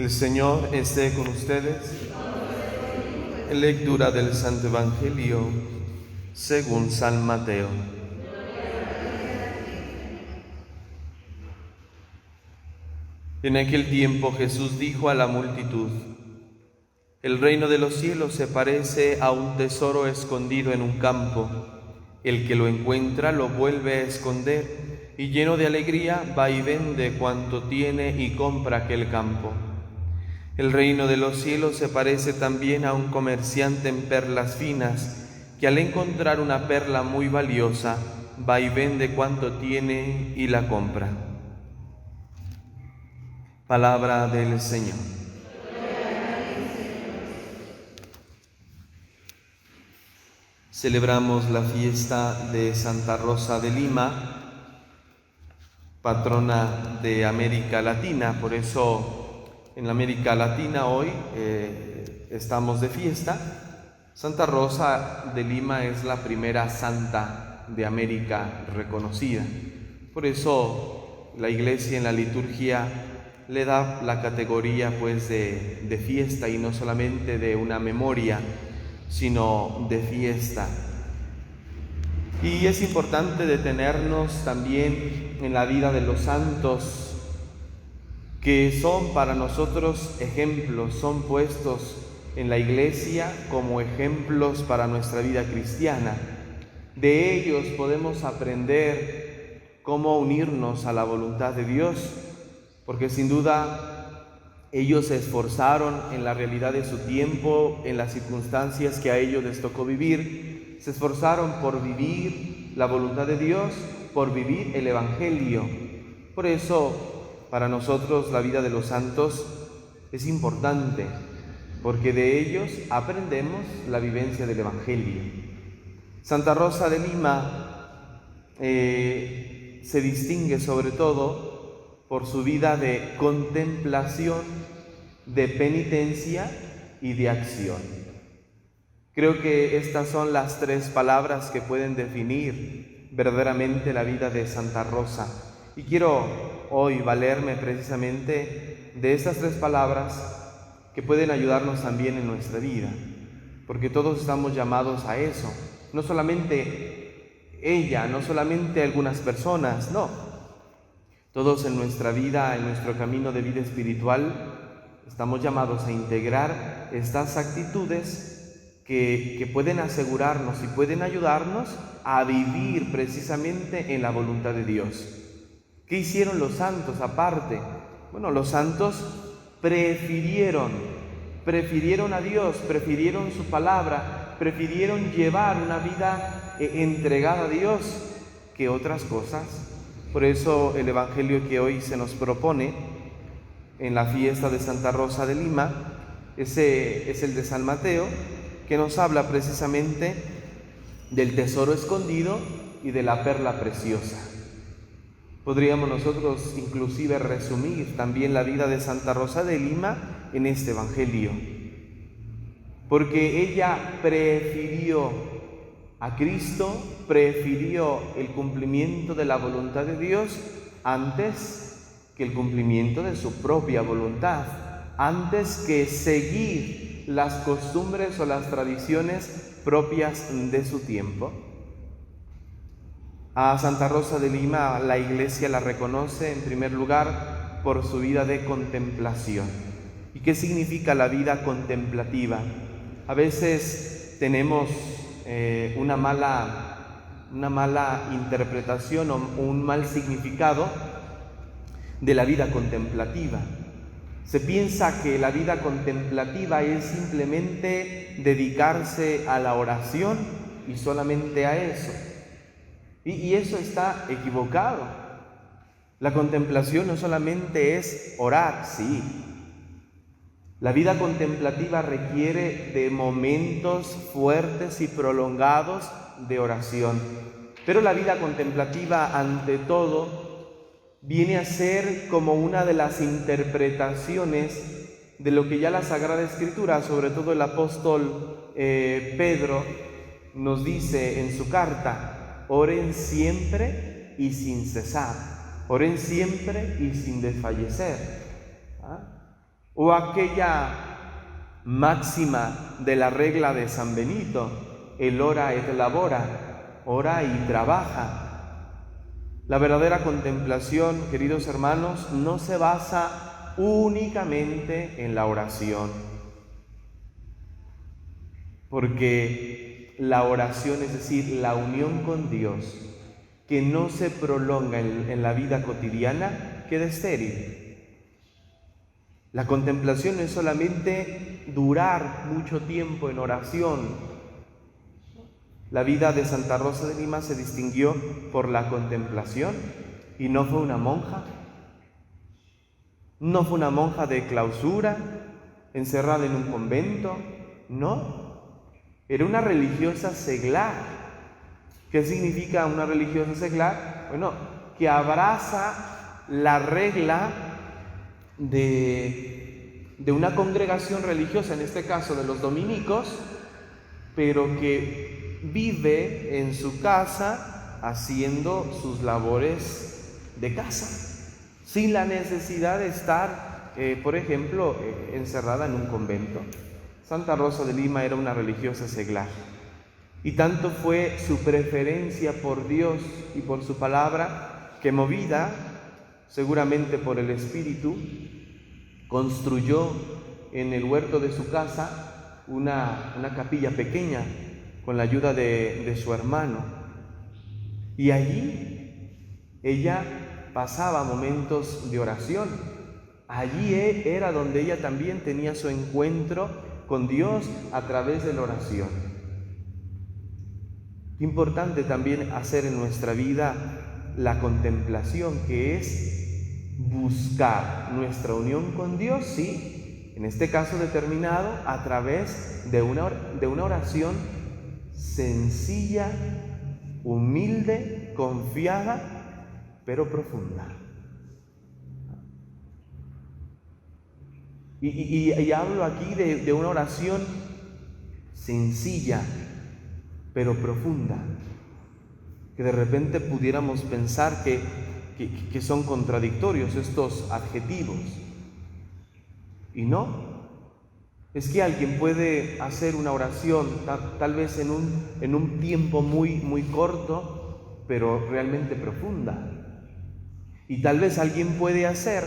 El Señor esté con ustedes. Lectura del Santo Evangelio según San Mateo. En aquel tiempo Jesús dijo a la multitud: el reino de los cielos se parece a un tesoro escondido en un campo. El que lo encuentra lo vuelve a esconder y lleno de alegría va y vende cuanto tiene y compra aquel campo. El reino de los cielos se parece también a un comerciante en perlas finas, que al encontrar una perla muy valiosa, va y vende cuanto tiene y la compra. Palabra del Señor. Celebramos la fiesta de Santa Rosa de Lima, patrona de América Latina. Por eso en América Latina hoy estamos de fiesta. Santa Rosa de Lima es la primera santa de América reconocida. Por eso la Iglesia en la liturgia le da la categoría de fiesta, y no solamente de una memoria, sino de fiesta. Y es importante detenernos también en la vida de los santos, que son para nosotros ejemplos, son puestos en la Iglesia como ejemplos para nuestra vida cristiana. De ellos podemos aprender cómo unirnos a la voluntad de Dios, porque sin duda ellos se esforzaron en la realidad de su tiempo, en las circunstancias que a ellos les tocó vivir. Se esforzaron por vivir la voluntad de Dios, por vivir el Evangelio. Por eso, para nosotros la vida de los santos es importante, porque de ellos aprendemos la vivencia del Evangelio. Santa Rosa de Lima se distingue sobre todo por su vida de contemplación, de penitencia y de acción. Creo que estas son las tres palabras que pueden definir verdaderamente la vida de Santa Rosa. Y quiero hoy valerme precisamente de estas tres palabras que pueden ayudarnos también en nuestra vida, porque todos estamos llamados a eso. No solamente ella, no solamente algunas personas, no. Todos en nuestra vida, en nuestro camino de vida espiritual, estamos llamados a integrar estas actitudes que pueden asegurarnos y pueden ayudarnos a vivir precisamente en la voluntad de Dios. ¿Qué hicieron los santos aparte? Bueno, los santos prefirieron a Dios, prefirieron su palabra, prefirieron llevar una vida entregada a Dios que otras cosas. Por eso el Evangelio que hoy se nos propone en la fiesta de Santa Rosa de Lima, ese es el de San Mateo, que nos habla precisamente del tesoro escondido y de la perla preciosa. Podríamos nosotros inclusive resumir también la vida de Santa Rosa de Lima en este Evangelio, porque ella prefirió a Cristo, prefirió el cumplimiento de la voluntad de Dios antes que el cumplimiento de su propia voluntad, antes que seguir las costumbres o las tradiciones propias de su tiempo. A Santa Rosa de Lima la Iglesia la reconoce en primer lugar por su vida de contemplación. ¿Y qué significa la vida contemplativa? A veces tenemos una mala interpretación o un mal significado de la vida contemplativa. Se piensa que la vida contemplativa es simplemente dedicarse a la oración y solamente a eso. Y eso está equivocado. La contemplación no solamente es orar, sí. La vida contemplativa requiere de momentos fuertes y prolongados de oración. Pero la vida contemplativa, ante todo, viene a ser como una de las interpretaciones de lo que ya la Sagrada Escritura, sobre todo el apóstol Pedro, nos dice en su carta: oren siempre y sin cesar, oren siempre y sin desfallecer. O aquella máxima de la regla de San Benito, el ora et labora, ora y trabaja. La verdadera contemplación, queridos hermanos, no se basa únicamente en la oración, porque la oración, es decir, la unión con Dios, que no se prolonga en la vida cotidiana, queda estéril. La contemplación no es solamente durar mucho tiempo en oración. La vida de Santa Rosa de Lima se distinguió por la contemplación y no fue una monja. No fue una monja de clausura, encerrada en un convento, no. Era una religiosa seglar. ¿Qué significa una religiosa seglar? Bueno, que abraza la regla de una congregación religiosa, en este caso de los dominicos, pero que vive en su casa haciendo sus labores de casa, sin la necesidad de estar, por ejemplo, encerrada en un convento. Santa Rosa de Lima era una religiosa seglar, y tanto fue su preferencia por Dios y por su palabra, que movida seguramente por el Espíritu, construyó en el huerto de su casa una capilla pequeña con la ayuda de su hermano. Y allí ella pasaba momentos de oración. Allí era donde ella también tenía su encuentro con Dios a través de la oración. Importante también hacer en nuestra vida la contemplación, que es buscar nuestra unión con Dios, sí, en este caso determinado, a través de una oración sencilla, humilde, confiada, pero profunda. Y hablo aquí de una oración sencilla, pero profunda, que de repente pudiéramos pensar que son contradictorios estos adjetivos. Y no, es que alguien puede hacer una oración tal vez en un tiempo muy corto, pero realmente profunda. Y tal vez alguien puede hacer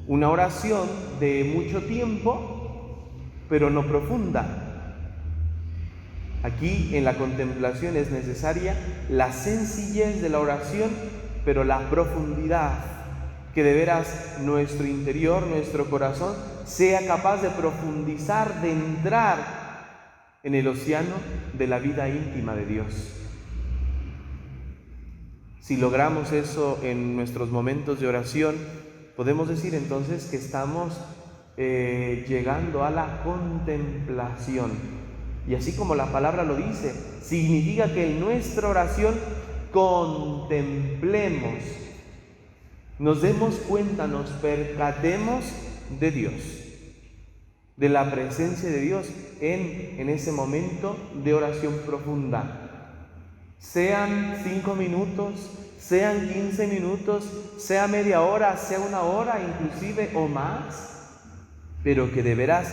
una oración de mucho tiempo, pero no profunda. Aquí en la contemplación es necesaria la sencillez de la oración, pero la profundidad, que de veras nuestro interior, nuestro corazón, sea capaz de profundizar, de entrar en el océano de la vida íntima de Dios. Si logramos eso en nuestros momentos de oración, podemos decir entonces que estamos llegando a la contemplación. Y así como la palabra lo dice, significa que en nuestra oración contemplemos, nos demos cuenta, nos percatemos de Dios, de la presencia de Dios en ese momento de oración profunda. Sean 5 minutos, sean 15 minutos, sea media hora, sea una hora inclusive o más, pero que de veras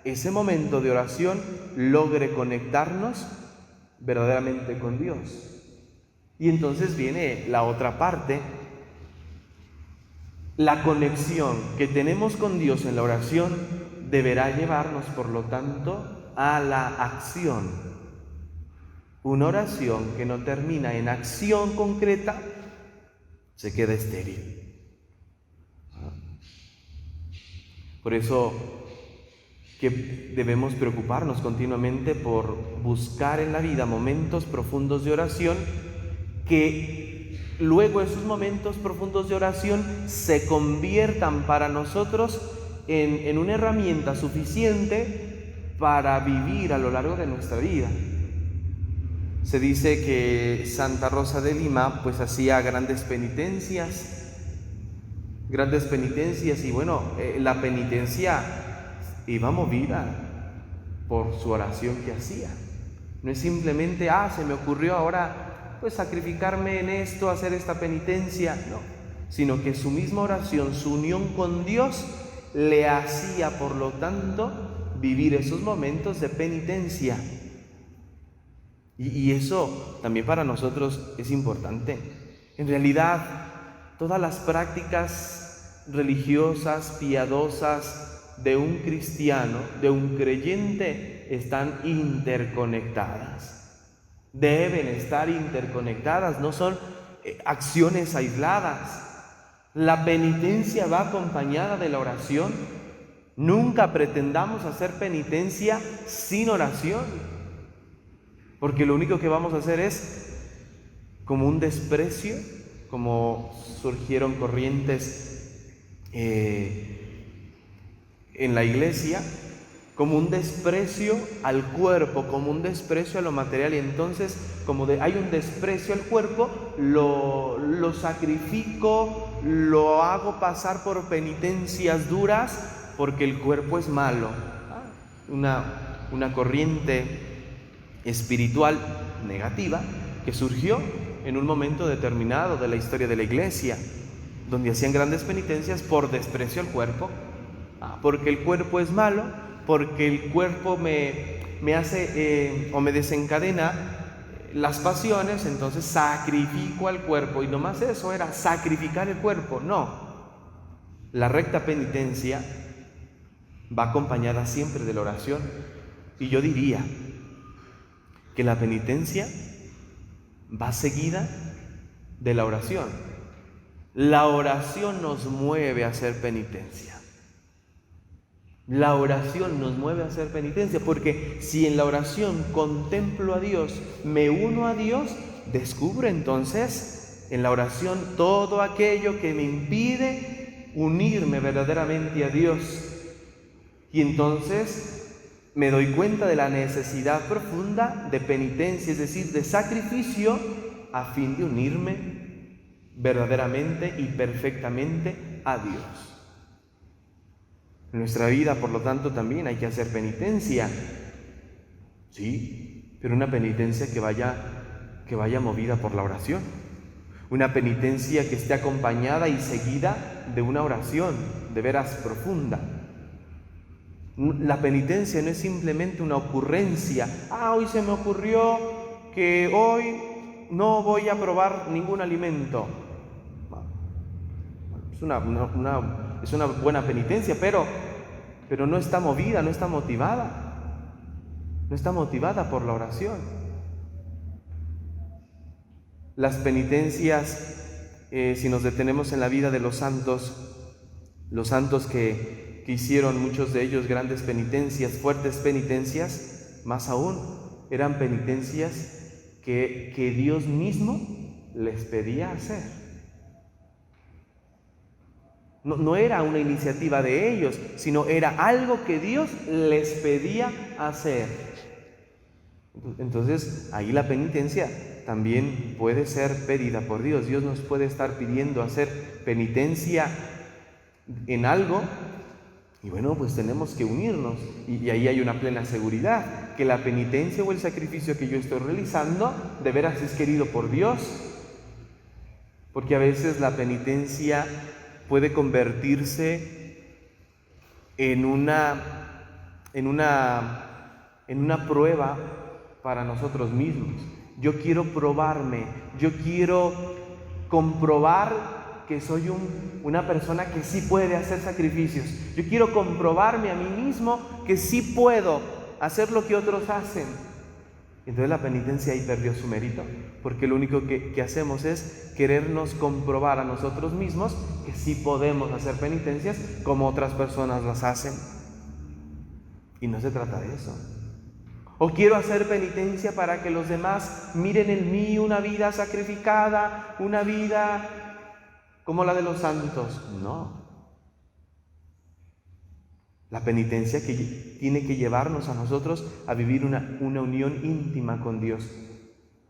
ese momento de oración logre conectarnos verdaderamente con Dios. Y entonces viene la otra parte, la conexión que tenemos con Dios en la oración deberá llevarnos, por lo tanto, a la acción. Una oración que no termina en acción concreta se queda estéril. Por eso que debemos preocuparnos continuamente por buscar en la vida momentos profundos de oración, que luego esos momentos profundos de oración se conviertan para nosotros en una herramienta suficiente para vivir a lo largo de nuestra vida. Se dice que Santa Rosa de Lima pues hacía grandes penitencias y bueno, la penitencia iba movida por su oración que hacía. No es simplemente, se me ocurrió ahora pues sacrificarme en esto, hacer esta penitencia, no, sino que su misma oración, su unión con Dios, le hacía, por lo tanto, vivir esos momentos de penitencia. Y eso también para nosotros es importante. En realidad, todas las prácticas religiosas, piadosas de un cristiano, de un creyente, están interconectadas. Deben estar interconectadas, no son acciones aisladas. La penitencia va acompañada de la oración. Nunca pretendamos hacer penitencia sin oración, porque lo único que vamos a hacer es como un desprecio, como surgieron corrientes en la iglesia, como un desprecio al cuerpo, como un desprecio a lo material, y entonces hay un desprecio al cuerpo, lo sacrifico, lo hago pasar por penitencias duras porque el cuerpo es malo. Una corriente espiritual negativa que surgió en un momento determinado de la historia de la iglesia, donde hacían grandes penitencias por desprecio al cuerpo, porque el cuerpo es malo, porque el cuerpo me hace o me desencadena las pasiones, entonces sacrifico al cuerpo. Y nomás eso era sacrificar el cuerpo. No, la recta penitencia va acompañada siempre de la oración. Y yo diría que la penitencia va seguida de la oración. La oración nos mueve a hacer penitencia. La oración nos mueve a hacer penitencia, porque si en la oración contemplo a Dios, me uno a Dios, descubro entonces en la oración todo aquello que me impide unirme verdaderamente a Dios. Y entonces me doy cuenta de la necesidad profunda de penitencia, es decir, de sacrificio, a fin de unirme verdaderamente y perfectamente a Dios. En nuestra vida, por lo tanto, también hay que hacer penitencia. Sí, pero una penitencia que vaya movida por la oración. Una penitencia que esté acompañada y seguida de una oración de veras profunda. La penitencia no es simplemente una ocurrencia. Hoy se me ocurrió que hoy no voy a probar ningún alimento. Es una buena penitencia, pero no está movida, no está motivada. No está motivada por la oración. Las penitencias, si nos detenemos en la vida de los santos que hicieron, muchos de ellos, grandes penitencias, fuertes penitencias, más aún, eran penitencias que Dios mismo les pedía hacer. No era una iniciativa de ellos, sino era algo que Dios les pedía hacer. Entonces, ahí la penitencia también puede ser pedida por Dios. Dios nos puede estar pidiendo hacer penitencia en algo, y bueno, pues tenemos que unirnos. Y ahí hay una plena seguridad que la penitencia o el sacrificio que yo estoy realizando de veras es querido por Dios. Porque a veces la penitencia puede convertirse en una prueba para nosotros mismos. Yo quiero probarme, yo quiero comprobar que soy una persona que sí puede hacer sacrificios. Yo quiero comprobarme a mí mismo que sí puedo hacer lo que otros hacen. Entonces la penitencia ahí perdió su mérito, porque lo único que hacemos es querernos comprobar a nosotros mismos que sí podemos hacer penitencias como otras personas las hacen. Y no se trata de eso. O quiero hacer penitencia para que los demás miren en mí una vida sacrificada, una vida como la de los santos. No. La penitencia que tiene que llevarnos a nosotros a vivir una unión íntima con Dios.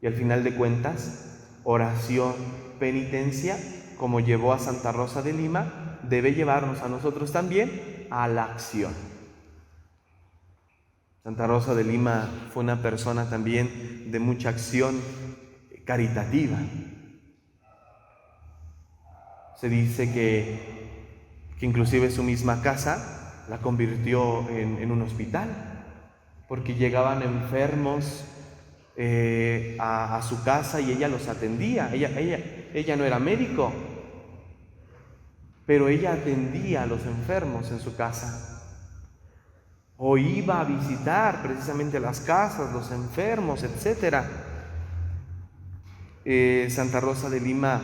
Y al final de cuentas, oración, penitencia, como llevó a Santa Rosa de Lima, debe llevarnos a nosotros también a la acción. Santa Rosa de Lima fue una persona también de mucha acción caritativa. Se dice que que inclusive su misma casa la convirtió en un hospital, porque llegaban enfermos a su casa y ella los atendía. Ella no era médico, pero ella atendía a los enfermos en su casa. O iba a visitar precisamente las casas, los enfermos, etc. Santa Rosa de Lima,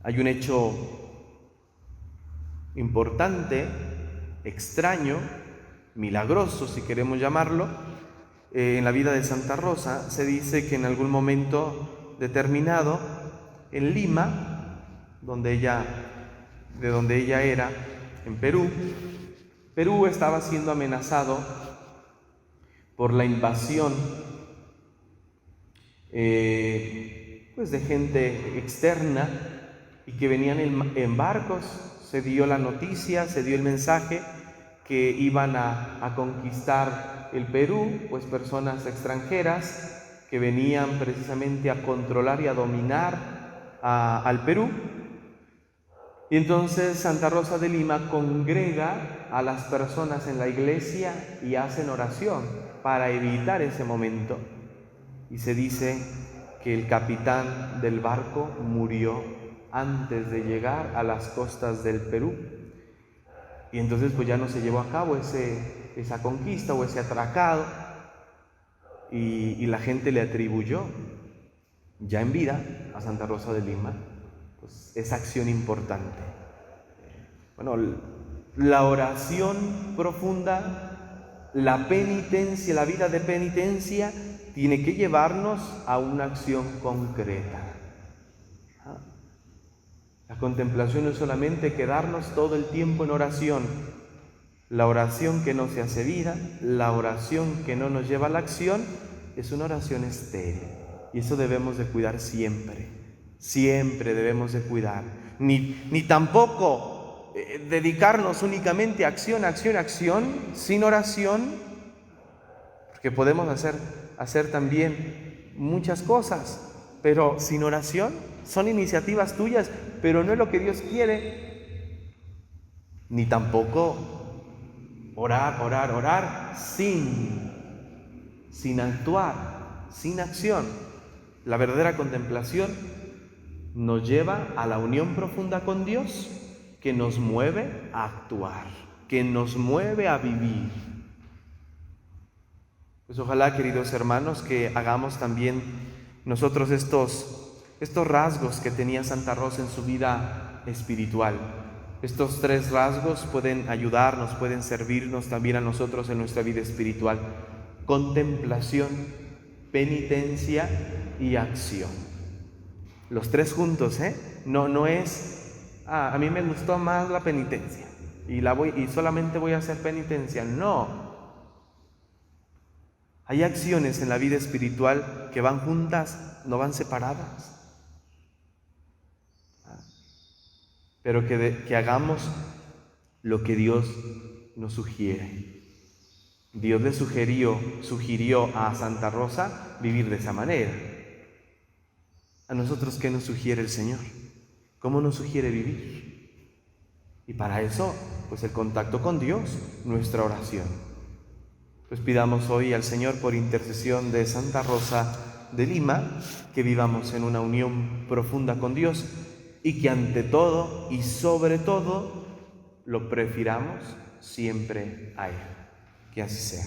hay un hecho importante, extraño, milagroso, si queremos llamarlo. En la vida de Santa Rosa se dice que en algún momento determinado, en Lima, de donde ella era, en Perú estaba siendo amenazado por la invasión pues de gente externa y que venían en barcos. Se dio la noticia, se dio el mensaje que iban a conquistar el Perú, pues personas extranjeras que venían precisamente a controlar y a dominar al Perú. Y entonces Santa Rosa de Lima congrega a las personas en la iglesia y hacen oración para evitar ese momento. Y se dice que el capitán del barco murió antes de llegar a las costas del Perú. Y entonces pues ya no se llevó a cabo esa conquista o ese atracado, y la gente le atribuyó ya en vida a Santa Rosa de Lima pues esa acción importante. Bueno, la oración profunda, la penitencia, la vida de penitencia tiene que llevarnos a una acción concreta. La contemplación no es solamente quedarnos todo el tiempo en oración. La oración que no se hace vida, la oración que no nos lleva a la acción, es una oración estéril. Y eso debemos de cuidar siempre. Siempre debemos de cuidar. Ni tampoco dedicarnos únicamente a acción, sin oración, porque podemos hacer también muchas cosas, pero sin oración son iniciativas tuyas, pero no es lo que Dios quiere. Ni tampoco orar sin actuar, sin acción. La verdadera contemplación nos lleva a la unión profunda con Dios, que nos mueve a actuar, que nos mueve a vivir. Pues ojalá, queridos hermanos, que hagamos también nosotros estos rasgos que tenía Santa Rosa en su vida espiritual. Estos 3 rasgos pueden ayudarnos, pueden servirnos también a nosotros en nuestra vida espiritual: contemplación, penitencia y acción. Los 3 juntos, No es, a mí me gustó más la penitencia y solamente voy a hacer penitencia. No. Hay acciones en la vida espiritual que van juntas, no van separadas. Pero que hagamos lo que Dios nos sugiere. Dios le sugirió a Santa Rosa vivir de esa manera. ¿A nosotros qué nos sugiere el Señor? ¿Cómo nos sugiere vivir? Y para eso, pues el contacto con Dios, nuestra oración. Pues pidamos hoy al Señor, por intercesión de Santa Rosa de Lima, que vivamos en una unión profunda con Dios y que ante todo y sobre todo lo prefiramos siempre a Él. Que así sea.